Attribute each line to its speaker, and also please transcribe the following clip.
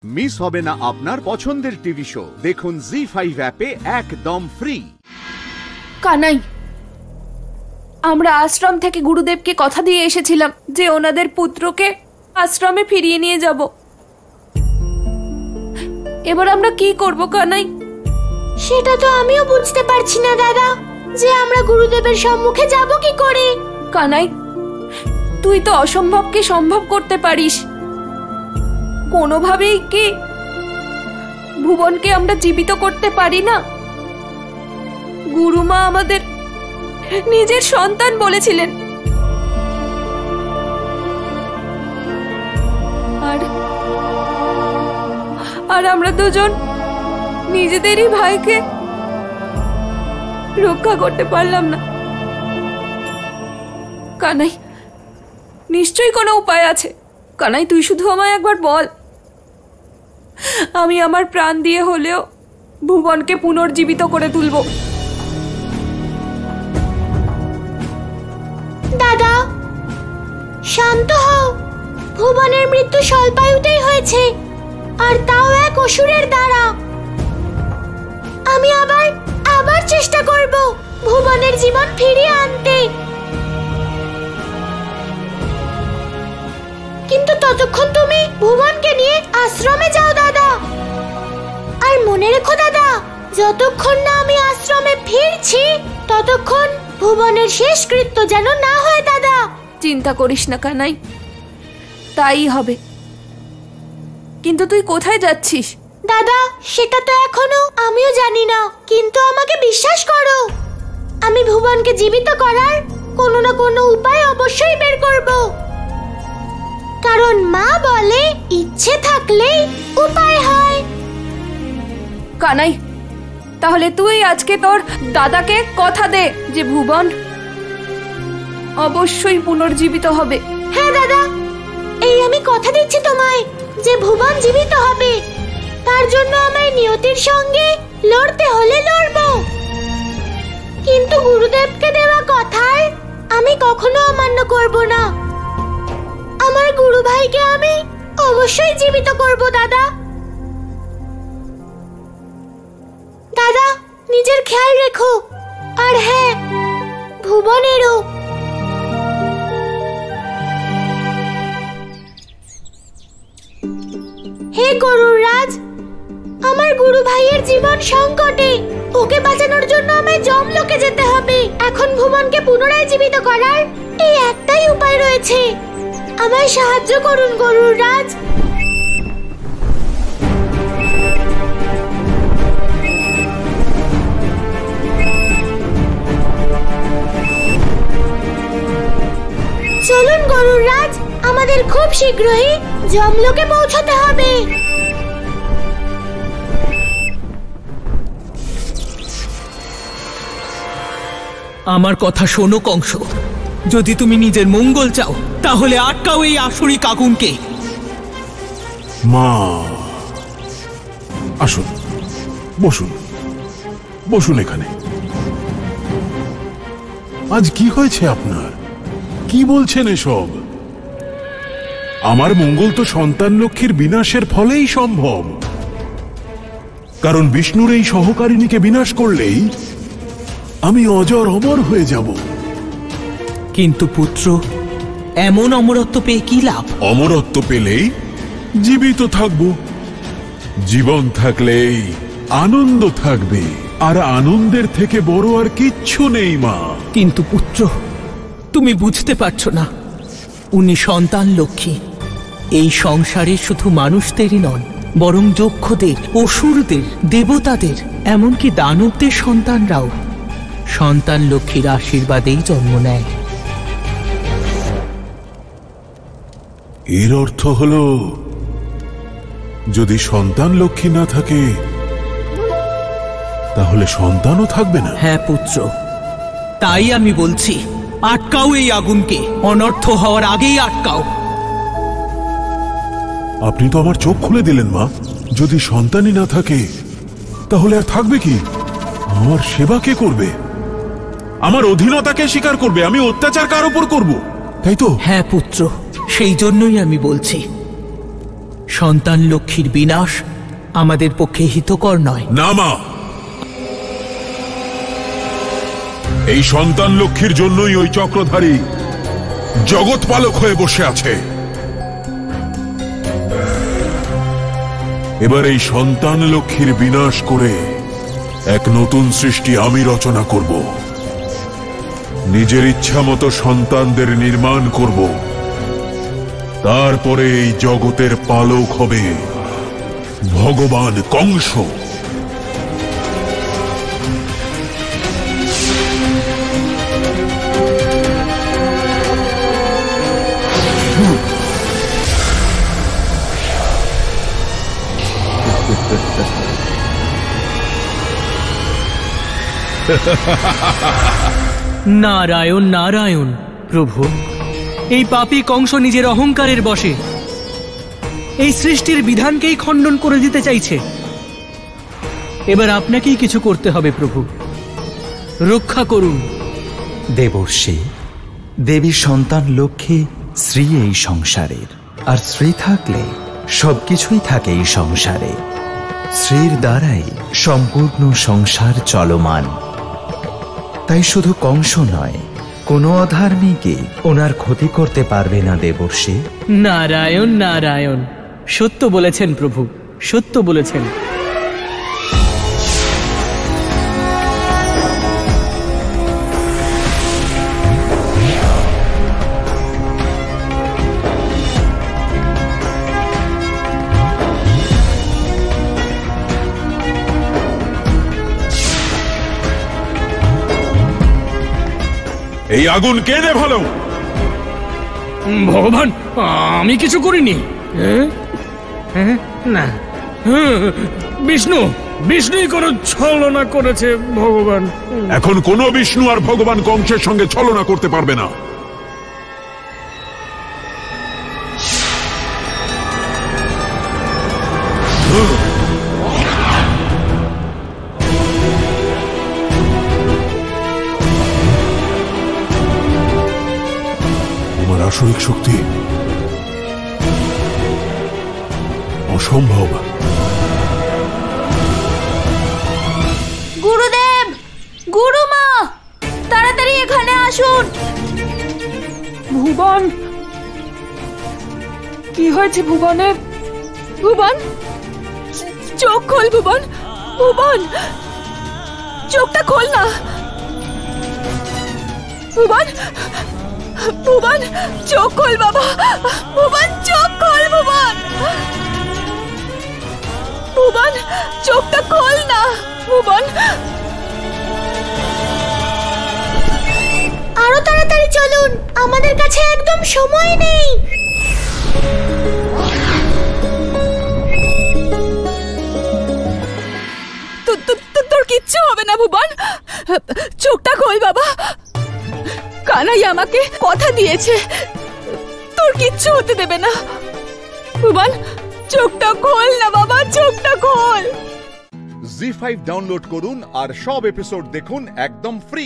Speaker 1: Miss হবে না আপনার পছন্দের টিভি শো। দেখুন জি5 অ্যাপে একদম ফ্রি।
Speaker 2: কানাই, আমরা আশ্রম থেকে গুরুদেবকে কথা দিয়ে এসেছিলাম যে ওনাদের পুত্রকে আশ্রমে ফিরিয়ে নিয়ে যাব। এবার আমরা কি করব কানাই?
Speaker 3: সেটা তো আমিও বুঝতে পারছি না দাদা, যে আমরা গুরুদেবের সম্মুখে যাব কি করে।
Speaker 2: কানাই, তুই তো অসম্ভবকে সম্ভব করতে পারিস। কোনোভাবেই কি ভুবনকে আমরা জীবিত করতে পারি না? গুরুমা আমাদের নিজের সন্তান বলেছিলেন, আর আমরা দুজন নিজেদেরই ভাইকে রক্ষা করতে পারলাম না। কানাই, নিশ্চয়ই কোনো উপায় আছে। কানাই, তুই শুধু আমায় একবার বল। আমি আমার প্রাণ দিয়ে হলেও ভুবনকে পুনর্জীবিত করে তুলব।
Speaker 3: দাদা, শান্ত হও। ভুবনের মৃত্যু স্বল্পায়ুতেই হয়েছে, আর তাও এক অসুরের দ্বারা। আমি আবার চেষ্টা করব ভুবনের জীবন ফিরিয়ে আনতে। কিন্তু ততক্ষণ তুমি ভুবনকে নিয়ে আশ্রমে যাও দাদা। আর মনে রেখো দাদা, যতক্ষণ না আমি আশ্রমে ফিরছি ততক্ষণ ভুবনের শেষকৃত্য যেন না হয় দাদা।
Speaker 2: চিন্তা করিস না কানাই, তাই হবে। কিন্তু তুই কোথায় যাচ্ছিস?
Speaker 3: দাদা, সেটা তো এখনো আমিও জানি না, কিন্তু আমাকে বিশ্বাস করো, আমি ভুবনকে জীবিত করার কোনো না কোনো উপায় অবশ্যই বের করব। কারণ মা বলে, ইচ্ছে থাকলেই উপায় হয়।
Speaker 2: কানাই, তাহলে তুই আজকে তোর দাদাকে কথা দে যে ভুবন অবশ্যই পুনর্জীবিত হবে।
Speaker 3: হ্যাঁ দাদা, এই আমি কথা দিচ্ছি তোমায় যে ভুবন জীবিত হবে। তার জন্য আমায় নিয়তির সঙ্গে লড়তে হলে লড়ব। কিন্তু গুরুদেবকে দেওয়া কথার আমি কখনো অমান্য করব না। আমার গুরু ভাইকে আমি অবশ্যই জীবিত করব দাদা। দাদা, নিজের খেয়াল রেখো। আর হ্যাঁ, ভুবনেরও। হে গরুর রাজ, আমার গুরু ভাইয়ের জীবন সংকটে। ওকে বাঁচানোর জন্য আমায় যমলোকে যেতে হবে। এখন ভুবনকে পুনরায় জীবিত করার এই একটাই উপায় রয়েছে। আমায় সাহায্য করুন গরুর রাজ। চলুন গরুর রাজ, আমাদের খুব শীঘ্রই যমলোকে পৌঁছতে হবে।
Speaker 4: আমার কথা শোনো কংস, যদি তুমি নিজের মঙ্গল চাও তাহলে আটকাও এই আসুরিক আগুনকে।
Speaker 5: মা, আসুন, বসুন, বসুন এখানে। আজ কি হয়েছে আপনার? কি বলছেন এসব? আমার মঙ্গল তো সন্তান লক্ষ্মীর বিনাশের ফলেই সম্ভব। কারণ বিষ্ণুর এই সহকারিণীকে বিনাশ করলেই আমি অজর অমর হয়ে যাব।
Speaker 4: কিন্তু পুত্র, এমন অমরত্ব পেয়ে কি লাভ?
Speaker 5: অমরত্ব পেলেই জীবিত থাকব। জীবন থাকলেই আনন্দ থাকবে, আর আনন্দের থেকে বড় আর কিচ্ছু নেই মা।
Speaker 4: কিন্তু পুত্র, তুমি বুঝতে পারছো না, উনি সন্তান লক্ষ্মী। এই সংসারে শুধু মানুষদেরই নন, বরং যক্ষদের, অসুরদের, দেবতাদের, এমনকি দানবদের সন্তানরাও সন্তান লক্ষ্মীর আশীর্বাদেই জন্ম নেয়।
Speaker 5: এর অর্থ হলো, যদি সন্তান লক্ষ্মী না থাকে তাহলে সন্তানও থাকবে না।
Speaker 4: হ্যাঁ পুত্র, তাই আমি বলছি, আটকাও এই আগুনকে। অনর্থ হওয়ার আগেই আটকাও।
Speaker 5: আপনি তো আমার চোখ খুলে দিলেন মা। যদি সন্তানই না থাকে তাহলে আর থাকবে কি? আমার সেবা কে করবে? আমার অধীনতাকে স্বীকার করবে? আমি অত্যাচার কার উপর করব, তাই তো?
Speaker 4: হ্যাঁ পুত্র, সেই জন্যই আমি বলছি, সন্তান লক্ষ্মীর বিনাশ আমাদের পক্ষে হিতকর নয়।
Speaker 5: না মা, এই সন্তান লক্ষ্মীর জন্যই ওই চক্রধারী জগৎপালক হয়ে বসে আছে। এবার এই সন্তান লক্ষ্মীর বিনাশ করে এক নতুন সৃষ্টি আমি রচনা করব। নিজের ইচ্ছা মতো সন্তানদের নির্মাণ করব। তারপরে এই জগতের পালক হবে ভগবান কংস।
Speaker 4: নারায়ণ নারায়ণ। প্রভু, এই পাপী কংস নিজের অহংকারের বশে এই সৃষ্টির বিধানকেই খণ্ডন করে দিতে চাইছে। এবার আপনাকেই কিছু করতে হবে প্রভু, রক্ষা করুন।
Speaker 6: দেবর্ষি, দেবীর সন্তান লক্ষ্মী শ্রী এই সংসারের, আর শ্রী থাকলে সবকিছুই থাকে এই সংসারে। শ্রীর দ্বারাই সম্পূর্ণ সংসার চলমান। তাই শুধু কংস নয়, কোনো অধার্মিকই ওনার ক্ষতি করতে পারবে না দেবর্ষি।
Speaker 4: নারায়ণ নারায়ণ। সত্য বলেছেন প্রভু, সত্য বলেছেন।
Speaker 5: এই আগুন কে নেভালো?
Speaker 4: ভগবান, আমি কিছু করিনি। না, বিষ্ণু, বিষ্ণুই কোনো ছলনা করেছে ভগবান।
Speaker 5: এখন কোনো বিষ্ণু আর ভগবান কংসের সঙ্গে ছলনা করতে পারবে না। তোমার আসরিক শক্তি অসম্ভব।
Speaker 2: গুরুদেব, গুরুমা, তাড়াতাড়ি এখানে আসুন। ভুবন, কি হয়েছে ভুবনের? ভুবন, চোখ খোল ভুবন। ভুবন, চোখটা খোল না। ভুবন, ভুবন, চোখ খোল বাবা। ভুবন, চোখ খোল। ভুবন, ভুবন, চোখটা খোল না। ভুবন,
Speaker 3: আরো তাড়াতাড়ি চলুন, আমাদের কাছে একদম সময় নেই।
Speaker 2: তোর কিচ্ছু হবে না ভুবন, চোখটা খোল বাবা। কানাই আমাকে কথা দিয়েছে তোর কিচ্ছু হতে দেবে না। ভুবন, চোখটা খোল না বাবা, চোখটা খোল।
Speaker 1: জি5 ডাউনলোড করুন আর সব এপিসোড দেখুন একদম ফ্রি।